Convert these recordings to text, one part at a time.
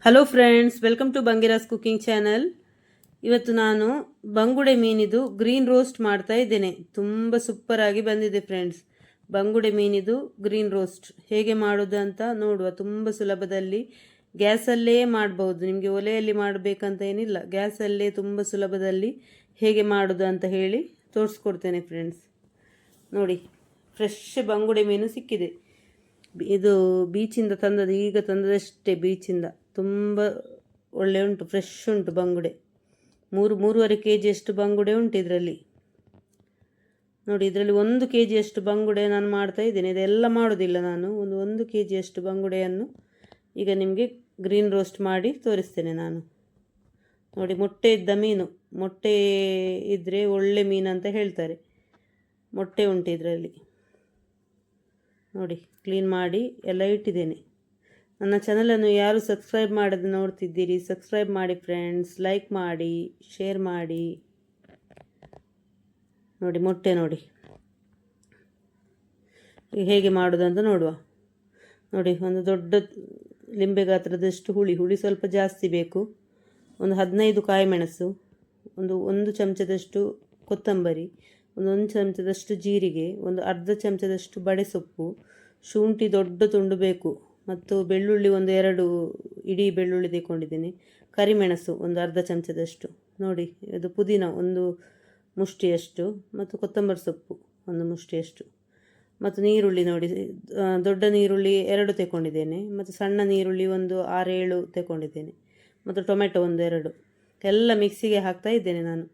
Hello friends, welcome to ಬಂಗಿರಾಸ್ cooking channel. ಇವತ್ತು ನಾನು ಬಂಗುಡೆ ಮೀನಿದು ಗ್ರೀನ್ ರೋಸ್ಟ್ ಮಾಡ್ತಾ ಇದ್ದೇನೆ. ತುಂಬ ಸೂಪರ್ ಆಗಿ ಬಂದಿದೆ ಫ್ರೆಂಡ್ಸ್. ಬಂಗುಡೆ ಮೀನಿದು ಗ್ರೀನ್ ರೋಸ್ಟ್ ಹೇಗೆ ಮಾಡೋದು ಅಂತ ನೋಡುವ. ತುಂಬ ಸುಲಭದಲ್ಲಿ ಗ್ಯಾಸಲ್ಲೇ ಮಾಡ್ಬೋದು. ನಿಮಗೆ ಒಲೆಯಲ್ಲಿ ಮಾಡಬೇಕಂತ ಏನಿಲ್ಲ, ಗ್ಯಾಸಲ್ಲೇ ತುಂಬ ಸುಲಭದಲ್ಲಿ ಹೇಗೆ ಮಾಡೋದು ಅಂತ ಹೇಳಿ ತೋರಿಸ್ಕೊಡ್ತೇನೆ ಫ್ರೆಂಡ್ಸ್. ನೋಡಿ, ಫ್ರೆಶ್ ಬಂಗುಡೆ ಮೀನು ಸಿಕ್ಕಿದೆ. ಇದು ಬೀಚಿಂದ ತಂದದ್ದು, ಈಗ ತಂದದಷ್ಟೇ ಬೀಚಿಂದ. ತುಂಬ ಒಳ್ಳೆ ಉಂಟು, ಫ್ರೆಶ್ ಉಂಟು ಬಂಗುಡೆ. 3-3.5 kg ಅಷ್ಟು ಬಂಗುಡೆ ಉಂಟು ಇದರಲ್ಲಿ. ನೋಡಿ, ಇದರಲ್ಲಿ 1 kg ಅಷ್ಟು ಬಂಗುಡೆ ನಾನು ಮಾಡ್ತಾ ಇದ್ದೇನೆ. ಇದೆಲ್ಲ ಮಾಡೋದಿಲ್ಲ ನಾನು. 1 kg ಅಷ್ಟು ಬಂಗುಡೆಯನ್ನು ಈಗ ನಿಮಗೆ ಗ್ರೀನ್ ರೋಸ್ಟ್ ಮಾಡಿ ತೋರಿಸ್ತೇನೆ ನಾನು. ನೋಡಿ, ಮೊಟ್ಟೆ ಇದ್ದ ಮೀನು. ಮೊಟ್ಟೆ ಇದ್ದರೆ ಒಳ್ಳೆ ಮೀನು ಅಂತ ಹೇಳ್ತಾರೆ. ಮೊಟ್ಟೆ ಉಂಟು ಇದರಲ್ಲಿ. ನೋಡಿ, ಕ್ಲೀನ್ ಮಾಡಿ ಎಲ್ಲ ಇಟ್ಟಿದ್ದೇನೆ. ನನ್ನ ಚಾನಲನ್ನು ಯಾರು ಸಬ್ಸ್ಕ್ರೈಬ್ ಮಾಡೋದು ನೋಡ್ತಿದ್ದೀರಿ, ಸಬ್ಸ್ಕ್ರೈಬ್ ಮಾಡಿ ಫ್ರೆಂಡ್ಸ್, ಲೈಕ್ ಮಾಡಿ, ಶೇರ್ ಮಾಡಿ. ನೋಡಿ, ಮೊಟ್ಟೆ ನೋಡಿ ಹೇಗೆ ಮಾಡೋದು ಅಂತ ನೋಡುವ. ನೋಡಿ, ಒಂದು ದೊಡ್ಡ ಲಿಂಬೆ ಗಾತ್ರದಷ್ಟು ಹುಳಿ ಸ್ವಲ್ಪ ಜಾಸ್ತಿ ಬೇಕು. ಒಂದು 15 ಕಾಯಿಮೆಣಸು, ಒಂದು ಚಮಚದಷ್ಟು ಕೊತ್ತಂಬರಿ, ಒಂದು ಚಮಚದಷ್ಟು ಜೀರಿಗೆ, ಒಂದು ಅರ್ಧ ಚಮಚದಷ್ಟು ಬಡೆಸೊಪ್ಪು, ಶುಂಠಿ ದೊಡ್ಡ ತುಂಡು ಬೇಕು, ಮತ್ತು ಬೆಳ್ಳುಳ್ಳಿ 2 ಇಡೀ ಬೆಳ್ಳುಳ್ಳಿ ತೆಗೊಂಡಿದ್ದೀನಿ. ಕರಿಮೆಣಸು ಒಂದು ಅರ್ಧ ಚಮಚದಷ್ಟು. ನೋಡಿ, ಇದು ಪುದೀನ 1 ಮುಷ್ಟಿಯಷ್ಟು, ಮತ್ತು ಕೊತ್ತಂಬರಿ ಸೊಪ್ಪು 1 ಮುಷ್ಟಿಯಷ್ಟು, ಮತ್ತು ನೀರುಳ್ಳಿ ನೋಡಿ, ದೊಡ್ಡ ನೀರುಳ್ಳಿ 2 ತೆಗೊಂಡಿದ್ದೇನೆ, ಮತ್ತು ಸಣ್ಣ ನೀರುಳ್ಳಿ ಒಂದು 6-7 ತೆಗೊಂಡಿದ್ದೇನೆ, ಮತ್ತು ಟೊಮೆಟೊ 1-2 ಎಲ್ಲ ಮಿಕ್ಸಿಗೆ ಹಾಕ್ತಾ ಇದ್ದೇನೆ ನಾನು.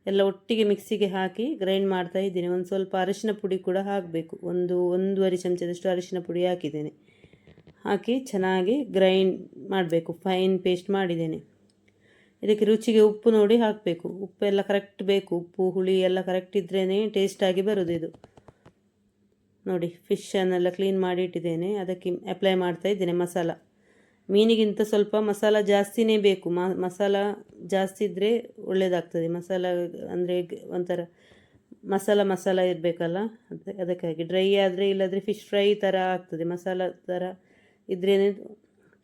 ಎಲ್ಲ ಒಟ್ಟಿಗೆ ಮಿಕ್ಸಿಗೆ ಹಾಕಿ ಗ್ರೈಂಡ್ ಮಾಡ್ತಾ ಇದ್ದೀನಿ. ಒಂದು ಸ್ವಲ್ಪ ಅರಿಶಿನ ಪುಡಿ ಕೂಡ ಹಾಕಬೇಕು. 1-1.5 ಚಮಚದಷ್ಟು ಅರಿಶಿನ ಪುಡಿ ಹಾಕಿದ್ದೇನೆ. ಹಾಕಿ ಚೆನ್ನಾಗಿ ಗ್ರೈಂಡ್ ಮಾಡಬೇಕು. ಫೈನ್ ಪೇಸ್ಟ್ ಮಾಡಿದ್ದೇನೆ. ಇದಕ್ಕೆ ರುಚಿಗೆ ಉಪ್ಪು ನೋಡಿ ಹಾಕಬೇಕು. ಉಪ್ಪೆಲ್ಲ ಕರೆಕ್ಟ್ ಬೇಕು. ಉಪ್ಪು ಹುಳಿ ಎಲ್ಲ ಕರೆಕ್ಟ್ ಇದ್ರೇ ಟೇಸ್ಟಾಗಿ ಬರೋದು ಇದು. ನೋಡಿ, ಫಿಶನ್ನೆಲ್ಲ ಕ್ಲೀನ್ ಮಾಡಿ ಇಟ್ಟಿದ್ದೇನೆ. ಅದಕ್ಕೆ ಅಪ್ಲೈ ಮಾಡ್ತಾ ಇದ್ದೇನೆ ಮಸಾಲ. ಮೀನಿಗಿಂತ ಸ್ವಲ್ಪ ಮಸಾಲ ಜಾಸ್ತಿನೇ ಬೇಕು. ಮಸಾಲ ಜಾಸ್ತಿ ಇದ್ದರೆ ಒಳ್ಳೆಯದಾಗ್ತದೆ. ಮಸಾಲ ಅಂದರೆ ಒಂಥರ ಮಸಾಲ ಇರಬೇಕಲ್ಲ, ಅದಕ್ಕಾಗಿ. ಡ್ರೈ ಆದರೆ ಇಲ್ಲದ್ರೆ ಫಿಶ್ ಫ್ರೈ ಥರ ಆಗ್ತದೆ. ಮಸಾಲ ಥರ ಇದ್ರೇ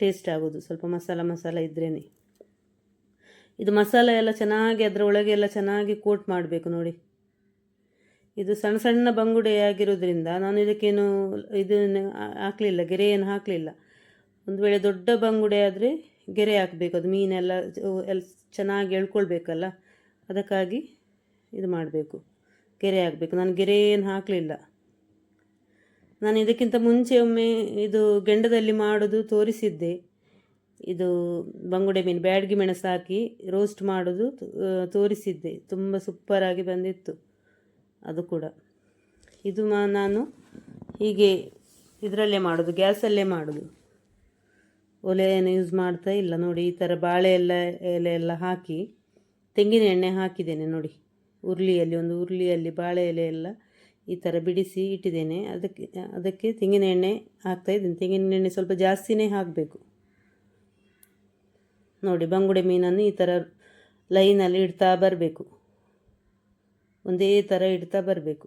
ಟೇಸ್ಟ್ ಆಗೋದು. ಸ್ವಲ್ಪ ಮಸಾಲ ಇದ್ರೇ. ಇದು ಮಸಾಲ ಎಲ್ಲ ಚೆನ್ನಾಗಿ ಅದರ ಒಳಗೆ ಎಲ್ಲ ಚೆನ್ನಾಗಿ ಕೋಟ್ ಮಾಡಬೇಕು. ನೋಡಿ, ಇದು ಸಣ್ಣ ಸಣ್ಣ ಬಂಗುಡೆ ಆಗಿರೋದ್ರಿಂದ ನಾನು ಇದಕ್ಕೇನು ಇದನ್ನು ಹಾಕಲಿಲ್ಲ, ಗೆರೆ ಏನು ಹಾಕಲಿಲ್ಲ. ಒಂದು ವೇಳೆ ದೊಡ್ಡ ಬಂಗುಡೆ ಆದರೆ ಗೆರೆ ಹಾಕಬೇಕು. ಅದು ಮೀನೆಲ್ಲ ಚೆನ್ನಾಗಿ ಎಳ್ಕೊಳ್ಬೇಕಲ್ಲ, ಅದಕ್ಕಾಗಿ ಇದು ಮಾಡಬೇಕು, ಗೆರೆ ಹಾಕಬೇಕು. ನಾನು ಗೆರೆ ಏನು ಹಾಕಲಿಲ್ಲ. ನಾನು ಇದಕ್ಕಿಂತ ಮುಂಚೆ ಒಮ್ಮೆ ಇದು ಗೆಂಡದಲ್ಲಿ ಮಾಡೋದು ತೋರಿಸಿದ್ದೆ. ಇದು ಬಂಗುಡೆ ಮೀನು ಬ್ಯಾಡಗಿ ಮೆಣಸು ಹಾಕಿ ರೋಸ್ಟ್ ಮಾಡೋದು ತೋರಿಸಿದ್ದೆ. ತುಂಬ ಸೂಪರಾಗಿ ಬಂದಿತ್ತು ಅದು ಕೂಡ. ಇದು ನಾನು ಹೀಗೆ ಇದರಲ್ಲೇ ಮಾಡೋದು, ಗ್ಯಾಸಲ್ಲೇ ಮಾಡೋದು. ಒಲೆಯನ್ನು ಯೂಸ್ ಮಾಡ್ತಾ ಇಲ್ಲ. ನೋಡಿ, ಈ ಥರ ಬಾಳೆ ಎಲೆ ಎಲ್ಲ ಹಾಕಿ ತೆಂಗಿನ ಎಣ್ಣೆ ಹಾಕಿದ್ದೇನೆ. ನೋಡಿ, ಒಂದು ಉರುಳಿಯಲ್ಲಿ ಬಾಳೆ ಎಲೆ ಎಲ್ಲ ಈ ಥರ ಬಿಡಿಸಿ ಇಟ್ಟಿದ್ದೇನೆ. ಅದಕ್ಕೆ ತೆಂಗಿನ ಎಣ್ಣೆ ಹಾಕ್ತಾಯಿದ್ದೀನಿ. ತೆಂಗಿನ ಎಣ್ಣೆ ಸ್ವಲ್ಪ ಜಾಸ್ತಿನೇ ಹಾಕಬೇಕು. ನೋಡಿ, ಬಂಗುಡೆ ಮೀನನ್ನು ಈ ಥರ ಲೈನಲ್ಲಿ ಇಡ್ತಾ ಬರಬೇಕು. ಒಂದೇ ಥರ ಇಡ್ತಾ ಬರಬೇಕು.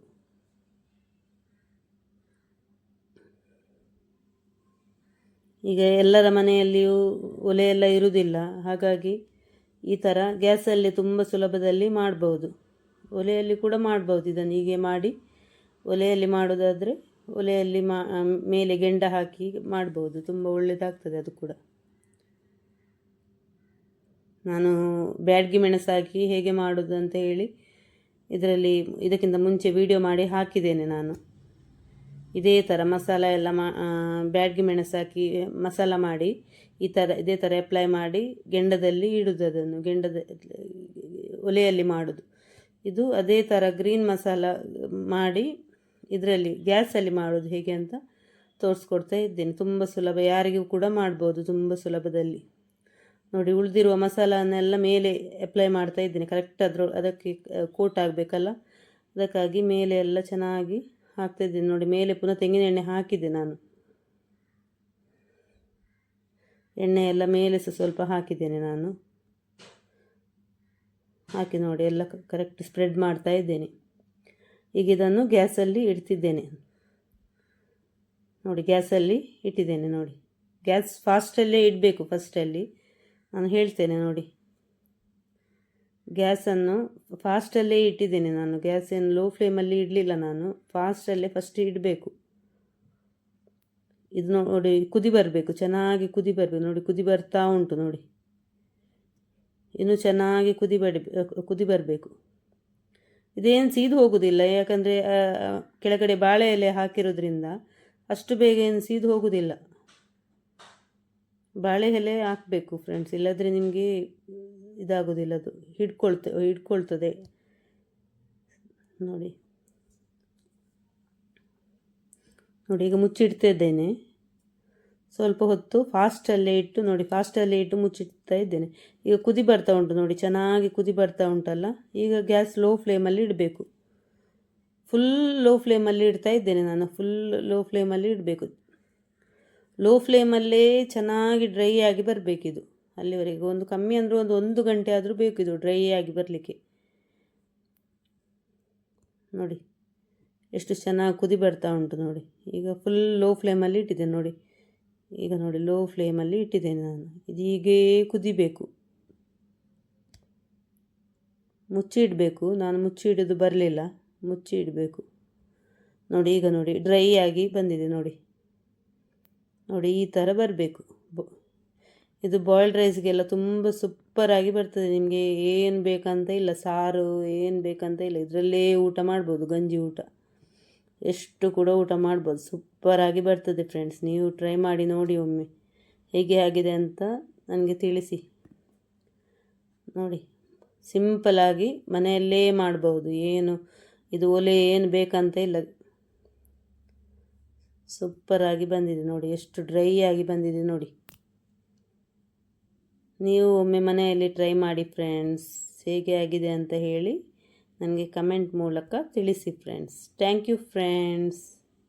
ಈಗ ಎಲ್ಲರ ಮನೆಯಲ್ಲಿಯೂ ಒಲೆಯೆಲ್ಲ ಇರುವುದಿಲ್ಲ. ಹಾಗಾಗಿ ಈ ಥರ ಗ್ಯಾಸಲ್ಲಿ ತುಂಬ ಸುಲಭದಲ್ಲಿ ಮಾಡ್ಬೋದು. ಒಲೆಯಲ್ಲಿ ಕೂಡ ಮಾಡ್ಬೋದು. ಇದನ್ನು ಹೀಗೆ ಮಾಡಿ ಒಲೆಯಲ್ಲಿ ಮಾಡೋದಾದರೆ ಒಲೆಯಲ್ಲಿ ಮೇಲೆ ಗೆಂಡ ಹಾಕಿ ಮಾಡ್ಬೋದು. ತುಂಬ ಒಳ್ಳೆಯದಾಗ್ತದೆ ಅದು ಕೂಡ. ನಾನು ಬ್ಯಾಡಗಿ ಮೆಣಸು ಹಾಕಿ ಹೇಗೆ ಮಾಡೋದು ಅಂತ ಹೇಳಿ ಇದಕ್ಕಿಂತ ಮುಂಚೆ ವಿಡಿಯೋ ಮಾಡಿ ಹಾಕಿದ್ದೇನೆ ನಾನು. ಇದೇ ಥರ ಮಸಾಲ ಎಲ್ಲ ಬ್ಯಾಡಗಿ ಮೆಣಸು ಹಾಕಿ ಮಸಾಲ ಮಾಡಿ ಇದೇ ಥರ ಅಪ್ಲೈ ಮಾಡಿ ಗೆಂಡದಲ್ಲಿ ಇಡೋದು. ಅದನ್ನು ಒಲೆಯಲ್ಲಿ ಮಾಡೋದು. ಇದು ಅದೇ ಥರ ಗ್ರೀನ್ ಮಸಾಲ ಮಾಡಿ ಇದರಲ್ಲಿ ಗ್ಯಾಸಲ್ಲಿ ಮಾಡೋದು ಹೇಗೆ ಅಂತ ತೋರಿಸ್ಕೊಡ್ತಾ ಇದ್ದೇನೆ. ತುಂಬ ಸುಲಭ, ಯಾರಿಗೂ ಕೂಡ ಮಾಡ್ಬೋದು ತುಂಬ ಸುಲಭದಲ್ಲಿ. ನೋಡಿ, ಉಳಿದಿರುವ ಮಸಾಲನ್ನೆಲ್ಲ ಮೇಲೆ ಅಪ್ಲೈ ಮಾಡ್ತಾ ಇದ್ದೀನಿ. ಕರೆಕ್ಟ್ ಅದಕ್ಕೆ ಕೋಟ್ ಆಗಬೇಕಲ್ಲ, ಅದಕ್ಕಾಗಿ ಮೇಲೆ ಎಲ್ಲ ಚೆನ್ನಾಗಿ ಹಾಕ್ತಾಯಿದ್ದೀನಿ. ನೋಡಿ, ಮೇಲೆ ಪುನಃ ತೆಂಗಿನ ಎಣ್ಣೆ ಹಾಕಿದ್ದೆ ನಾನು. ಎಣ್ಣೆ ಎಲ್ಲ ಮೇಲೆ ಸ್ವಲ್ಪ ಹಾಕಿದ್ದೇನೆ ನಾನು. ಹಾಕಿ ನೋಡಿ, ಎಲ್ಲ ಕರೆಕ್ಟ್ ಸ್ಪ್ರೆಡ್ ಮಾಡ್ತಾ ಇದ್ದೇನೆ. ಈಗ ಇದನ್ನು ಗ್ಯಾಸಲ್ಲಿ ಇಡ್ತಿದ್ದೇನೆ. ನೋಡಿ, ಗ್ಯಾಸಲ್ಲಿ ಇಟ್ಟಿದ್ದೇನೆ. ನೋಡಿ, ಗ್ಯಾಸ್ ಫಾಸ್ಟಲ್ಲೇ ಇಡಬೇಕು ಫಸ್ಟಲ್ಲಿ. ನಾನು ಹೇಳ್ತೇನೆ ನೋಡಿ, ಗ್ಯಾಸನ್ನು ಫಾಸ್ಟಲ್ಲೇ ಇಟ್ಟಿದ್ದೇನೆ ನಾನು. ಗ್ಯಾಸನ್ನು ಲೋ ಫ್ಲೇಮಲ್ಲಿ ಇಡಲಿಲ್ಲ ನಾನು, ಫಾಸ್ಟಲ್ಲೇ ಫಸ್ಟ್ ಇಡಬೇಕು. ಇದು ನೋಡಿ ಕುದಿ ಬರಬೇಕು, ಚೆನ್ನಾಗಿ ಕುದಿ ಬರಬೇಕು. ನೋಡಿ ಕುದಿ ಬರ್ತಾ ಉಂಟು ನೋಡಿ, ಇನ್ನು ಚೆನ್ನಾಗಿ ಕುದಿ ಬರಬೇಕು. ಇದೇನು ಸೀದು ಹೋಗೋದಿಲ್ಲ, ಯಾಕಂದರೆ ಕೆಳಗಡೆ ಬಾಳೆ ಎಲೆ ಹಾಕಿರೋದ್ರಿಂದ ಅಷ್ಟು ಬೇಗ ಏನು ಸೀದು ಹೋಗೋದಿಲ್ಲ. ಬಾಳೆ ಎಲೆ ಹಾಕಬೇಕು ಫ್ರೆಂಡ್ಸ್, ಇಲ್ಲದ್ರೆ ನಿಮಗೆ ಇದಾಗೋದಿಲ್ಲ, ಅದು ಹಿಡ್ಕೊಳ್ತದೆ ನೋಡಿ. ನೋಡಿ ಈಗ ಮುಚ್ಚಿಡ್ತಾ ಇದ್ದೇನೆ ಸ್ವಲ್ಪ ಹೊತ್ತು, ಫಾಸ್ಟಲ್ಲೇ ಇಟ್ಟು ನೋಡಿ, ಫಾಸ್ಟಲ್ಲೇ ಇಟ್ಟು ಮುಚ್ಚಿಡ್ತಾ ಇದ್ದೇನೆ. ಈಗ ಕುದಿ ಬರ್ತಾ ಉಂಟು ನೋಡಿ, ಚೆನ್ನಾಗಿ ಕುದಿ ಬರ್ತಾ ಉಂಟಲ್ಲ. ಈಗ ಗ್ಯಾಸ್ ಲೋ ಫ್ಲೇಮಲ್ಲಿ ಇಡಬೇಕು. ಫುಲ್ ಲೋ ಫ್ಲೇಮಲ್ಲಿ ಇಡ್ತಾ ಇದ್ದೇನೆ ನಾನು, ಫುಲ್ ಲೋ ಫ್ಲೇಮಲ್ಲಿ ಇಡಬೇಕು. ಲೋ ಫ್ಲೇಮಲ್ಲೇ ಚೆನ್ನಾಗಿ ಡ್ರೈ ಆಗಿ ಬರಬೇಕಿದು. ಅಲ್ಲಿವರೆಗೆ ಒಂದು ಕಮ್ಮಿ ಅಂದರೂ ಒಂದು ಗಂಟೆ ಆದರೂ ಬೇಕು ಇದು ಡ್ರೈ ಆಗಿ ಬರಲಿಕ್ಕೆ. ನೋಡಿ ಎಷ್ಟು ಚೆನ್ನಾಗಿ ಕುದಿ ಬರ್ತಾ ಉಂಟು ನೋಡಿ. ಈಗ ಫುಲ್ ಲೋ ಫ್ಲೇಮಲ್ಲಿ ಇಟ್ಟಿದ್ದೇನೆ ನೋಡಿ. ಈಗ ನೋಡಿ ಲೋ ಫ್ಲೇಮಲ್ಲಿ ಇಟ್ಟಿದ್ದೇನೆ ನಾನು. ಇದು ಹೀಗೇ ಕುದಿಬೇಕು, ಮುಚ್ಚಿ ಇಡಬೇಕು. ನಾನು ಮುಚ್ಚಿ ಇಡೋದು ಬರಲಿಲ್ಲ, ಮುಚ್ಚಿ ಇಡಬೇಕು ನೋಡಿ. ಈಗ ನೋಡಿ ಡ್ರೈ ಆಗಿ ಬಂದಿದೆ ನೋಡಿ. ನೋಡಿ ಈ ಥರ ಬರಬೇಕು. ಇದು ಬಾಯ್ಲ್ಡ್ ರೈಸ್ಗೆಲ್ಲ ತುಂಬ ಸೂಪರಾಗಿ ಬರ್ತದೆ. ನಿಮಗೆ ಏನು ಬೇಕಂತ ಇಲ್ಲ, ಸಾರು ಏನು ಬೇಕಂತ ಇಲ್ಲ, ಇದರಲ್ಲೇ ಊಟ ಮಾಡ್ಬೋದು. ಗಂಜಿ ಊಟ ಎಷ್ಟು ಕೂಡ ಊಟ ಮಾಡ್ಬೋದು, ಸೂಪರಾಗಿ ಬರ್ತದೆ ಫ್ರೆಂಡ್ಸ್. ನೀವು ಟ್ರೈ ಮಾಡಿ ನೋಡಿ ಒಮ್ಮೆ, ಹೇಗೆ ಆಗಿದೆ ಅಂತ ನನಗೆ ತಿಳಿಸಿ. ನೋಡಿ ಸಿಂಪಲಾಗಿ ಮನೆಯಲ್ಲೇ ಮಾಡ್ಬೋದು, ಏನು ಇದು ಒಲೆ ಏನು ಬೇಕಂತ ಇಲ್ಲ. ಸೂಪರಾಗಿ ಬಂದಿದೆ ನೋಡಿ, ಎಷ್ಟು ಡ್ರೈ ಆಗಿ ಬಂದಿದೆ ನೋಡಿ. ನೀವು ಒಮ್ಮೆ ಮನೆಯಲ್ಲಿ ಟ್ರೈ ಮಾಡಿ ಫ್ರೆಂಡ್ಸ್, ಹೇಗೆ ಆಗಿದೆ ಅಂತ ಹೇಳಿ ನನಗೆ ಕಮೆಂಟ್ ಮೂಲಕ ತಿಳಿಸಿ ಫ್ರೆಂಡ್ಸ್. Thank you friends.